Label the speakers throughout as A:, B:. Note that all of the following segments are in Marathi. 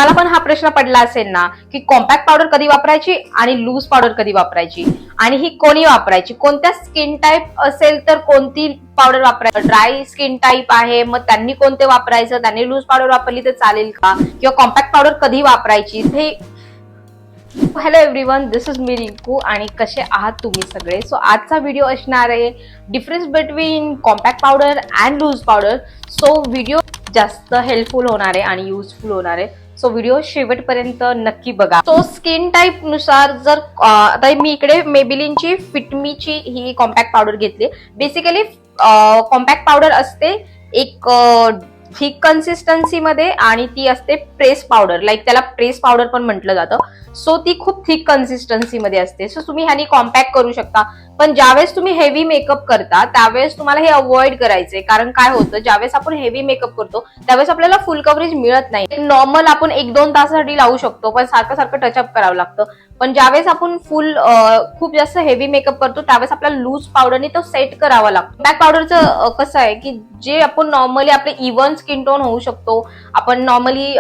A: तुम्हाला पण हा प्रश्न पडला असेल ना की कॉम्पॅक्ट पावडर कधी वापरायची आणि लूज पावडर कधी वापरायची आणि ही कोणी वापरायची, कोणत्या स्किन टाईप असेल तर कोणती पावडर वापरायची, ड्राय स्किन टाईप आहे मग त्यांनी कोणते वापरायचं, त्यांनी लूज पावडर वापरली तर चालेल का, किंवा कॉम्पॅक्ट पावडर कधी वापरायची हे. Hello everyone, this is me Rinku आणि कसे आहात तुम्ही सगळे. सो आजचा व्हिडिओ असणार आहे difference between compact powder and loose powder. So video जास्त हेल्पफुल होणार आहे आणि युजफुल होणार आहे. सो व्हिडिओ शेवटपर्यंत नक्की बघा. सो स्किन टाईप नुसार जर आता मी इकडे मेबिलिनची फिटमीची ही कॉम्पॅक्ट पावडर घेतली. बेसिकली कॉम्पॅक्ट पावडर असते एक थिक कन्सिस्टन्सी मध्ये आणि ती असते प्रेस पावडर, लाईक त्याला प्रेस पावडर पण म्हटलं जातं. सो ती खूप थिक कन्सिस्टन्सी मध्ये असते. सो तुम्ही ह्यानी कॉम्पॅक्ट करू शकता. पण ज्यावेळेस तुम्ही हेवी मेकअप करता त्यावेळेस तुम्हाला हे अवॉइड करायचंय. कारण काय होतं, ज्यावेळेस आपण हेवी मेकअप करतो त्यावेळेस आपल्याला फुल कव्हरेज मिळत नाही. नॉर्मल आपण 1-2 तासासाठी लावू शकतो पण सारखं सारखं टचअप करावं लागतं. पण ज्यावेळेस आपण खूप जास्त हेवी मेकअप करतो त्यावेळेस आपल्याला लूज पावडरने तो सेट करावा लागतो. ब्लॅक पावडरचं कसं आहे की जे आपण नॉर्मली आपले इव्हन स्किन टोन होऊ शकतो, आपण नॉर्मली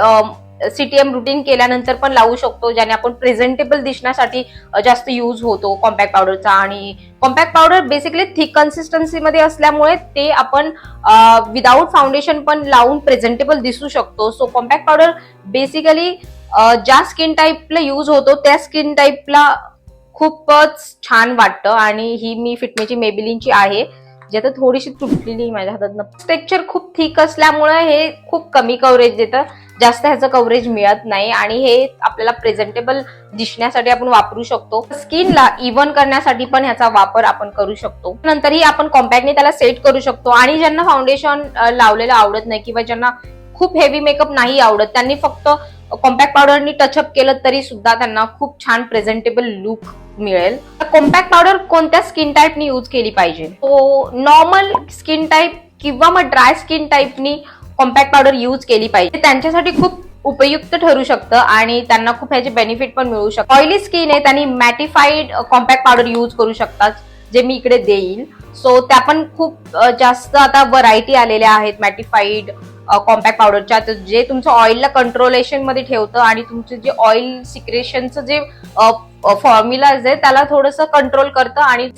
A: सीटीएम रुटीन केल्यानंतर पण लावू शकतो, ज्याने आपण प्रेझेंटेबल दिसण्यासाठी जास्त यूज होतो कॉम्पॅक्ट पावडरचा. आणि compact powder basically thick consistency मध्ये असल्यामुळे ते आपण विदाऊट फाउंडेशन पण लावून प्रेझेंटेबल दिसू शकतो. सो कॉम्पॅक्ट पावडर बेसिकली ज्या स्किन टाईपला यूज होतो त्या स्किन टाईपला खूपच छान वाटतं. आणि ही मी फिटमीची मेबिलिनची आहे, जी आता थोडीशी तुटलेली माझ्या हातात. टेक्स्चर खूप थिक असल्यामुळे हे खूप कमी कव्हरेज देतं, जास्त ह्याचं कव्हरेज मिळत नाही आणि हे आपल्याला प्रेझेंटेबल दिसण्यासाठी आपण वापरू शकतो. स्किनला इव्हन करण्यासाठी पण ह्याचा वापर आपण करू शकतो. नंतरही आपण कॉम्पॅक्टने त्याला सेट करू शकतो. आणि ज्यांना फाउंडेशन लावलेलं आवडत नाही किंवा ज्यांना खूप हेवी मेकअप नाही आवडत त्यांनी फक्त कॉम्पॅक्ट पावडरनी टचअप केलं तरी सुद्धा त्यांना खूप छान प्रेझेंटेबल लुक मिळेल. कॉम्पॅक्ट पावडर कोणत्या स्किन टाईपनी यूज केली पाहिजे, तो नॉर्मल स्किन टाईप किंवा मग ड्राय स्किन टाईपनी कॉम्पॅक्ट पावडर यूज केली पाहिजे. त्यांच्यासाठी खूप उपयुक्त ठरू शकतं आणि त्यांना खूप ह्याचे बेनिफिट पण मिळू शकतात. ऑइली स्किन आहे त्यांनी मॅटिफाईड कॉम्पॅक्ट पावडर यूज करू शकतात, जे मी इकडे देईल. सो त्या पण खूप जास्त आता व्हरायटी आलेल्या आहेत मॅटिफाईड कॉम्पॅक्ट पावडरच्या, जे तुमचं ऑइलला कंट्रोलेशन मध्ये ठेवतं आणि तुमचं जे ऑइल सिक्रेशनचं जे फॉर्म्युला आहे त्याला थोडंसं कंट्रोल करतं आणि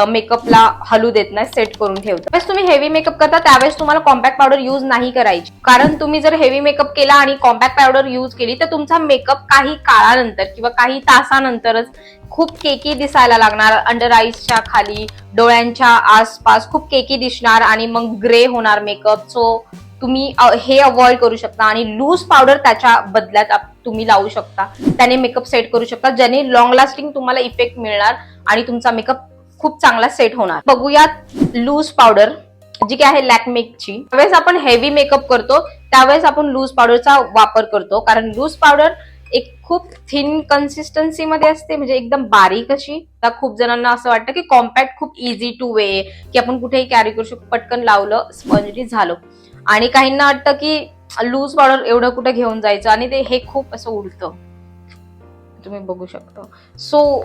A: मेकअपला हलू देत नाही, सेट करून ठेवतं. त्यावेळेस तुम्ही हेवी मेकअप करता त्यावेळेस तुम्हाला कॉम्पॅक्ट पावडर यूज नाही करायची. कारण तुम्ही जर हेवी मेकअप केला आणि कॉम्पॅक्ट पावडर यूज केली तर तुमचा मेकअप काही काळानंतर किंवा काही तासानंतरच खूप केकी दिसायला लागणार. अंडर आईजच्या खाली, डोळ्यांच्या आसपास खूप केकी दिसणार आणि मग ग्रे होणार मेकअप. सो तुम्ही हे अवॉइड करू शकता. आणि लूज पावडर त्याच्या बदल्यात तुम्ही लावू शकता, त्याने मेकअप सेट करू शकता, ज्याने लॉंग लास्टिंग तुम्हाला इफेक्ट मिळणार आणि तुमचा मेकअप खूप चांगला सेट होणार. बघूयात लूज पावडर, जी की आहे लॅक्मेची. त्यावेळेस आपण हेवी मेकअप करतो त्यावेळेस आपण लूज पावडरचा वापर करतो, कारण लूज पावडर एक खूप थिन कन्सिस्टन्सी मध्ये असते, म्हणजे एकदम बारीक अशी. खूप जणांना असं वाटतं की कॉम्पॅक्ट खूप इझी टू वे, की आपण कुठेही कॅरी करू शकतो, पटकन लावलं स्पंजी झालं. आणि काहींना वाटतं की लूज पावडर एवढं कुठं घेऊन जायचं आणि हे खूप असं उडतं, तुम्ही बघू शकता. सो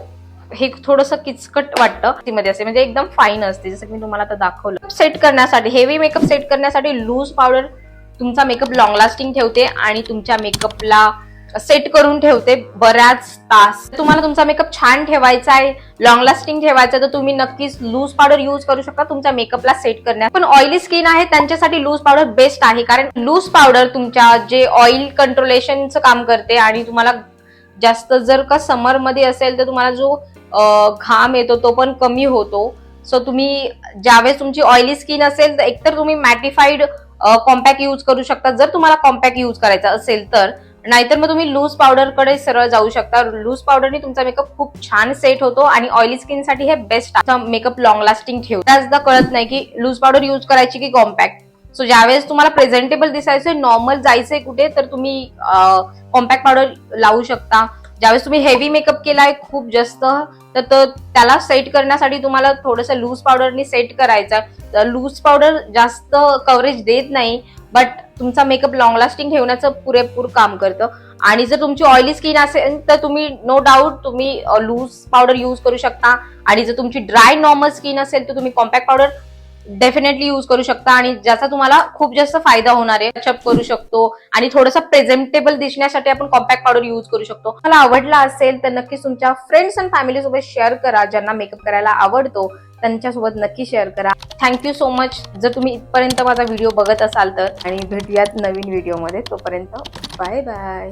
A: हे थोडंसं किचकट वाटतं मध्ये असते, म्हणजे एकदम फाईन असते, जसं की मी तुम्हाला आता दाखवलं. सेट करण्यासाठी, हेवी मेकअप सेट करण्यासाठी लूज पावडर तुमचा मेकअप लॉंग लास्टिंग ठेवते आणि तुमच्या मेकअपला सेट करून ठेवते बऱ्याच तास. तुम्हाला तुमचा मेकअप छान ठेवायचा आहे, लॉंग लास्टिंग ठेवायचा, तर तुम्ही नक्कीच लूज पावडर यूज करू शकता तुमच्या मेकअपला सेट करण्यात. पण ऑइली स्किन आहे त्यांच्यासाठी लूज पावडर बेस्ट आहे, कारण लूज पावडर तुमच्या जे ऑइल कंट्रोलेशनचं काम करते. आणि तुम्हाला जास्त जर का समर मध्ये असेल तर तुम्हाला जो घाम येतो तो पण कमी होतो. सो तुम्ही ज्यावेळेस तुमची ऑइली स्किन असेल तर एकतर तुम्ही मॅटिफाईड कॉम्पॅक्ट यूज करू शकता जर तुम्हाला कॉम्पॅक्ट यूज करायचा असेल तर, नाहीतर मग तुम्ही लूज पावडर कडे सरळ जाऊ शकता. लूज पावडरने तुमचा मेकअप खूप छान सेट होतो आणि ऑइली स्किन साठी हे बेस्ट आहे. मेकअप लॉंग लास्टिंग ठेव. त्याचदा कळत नाही की लूज पावडर यूज करायची की कॉम्पॅक्ट. सो ज्यावेळेस तुम्हाला प्रेझेंटेबल दिसायचंय, नॉर्मल जायचंय कुठे, तर तुम्ही कॉम्पॅक्ट पावडर लावू शकता. ज्यावेळेस तुम्ही हेवी मेकअप केलाय खूप जास्त, तर त्याला सेट करण्यासाठी तुम्हाला थोडंसं लूज पावडरनी सेट करायचं. लूज पावडर जास्त कव्हरेज देत नाही, बट तुमचा मेकअप लॉंग लास्टिंग ठेवण्याचं पुरेपूर काम करतं. आणि जर तुमची ऑइली स्किन असेल तर तुम्ही नो डाऊट तुम्ही लूज पावडर यूज करू शकता. आणि जर तुमची ड्राय नॉर्मल स्किन असेल तर तुम्ही कॉम्पॅक्ट पावडर डेफिनेटली यूज करू शकता आणि ज्याचा तुम्हाला खूप जास्त फायदा होणार आहे. टचअप करू शकतो आणि थोडंसं प्रेझेंटेबल दिसण्यासाठी आपण कॉम्पॅक्ट पावडर यूज करू शकतो. मला आवडला असेल तर नक्कीच तुमच्या फ्रेंड्स आणि फॅमिली सोबत शेअर करा. ज्यांना मेकअप करायला आवडतो त्यांच्यासोबत नक्की शेअर करा. थँक्यू सो मच जर तुम्ही इथपर्यंत माझा व्हिडिओ बघत असाल तर. आणि भेटूयात नवीन व्हिडिओमध्ये. तोपर्यंत बाय बाय.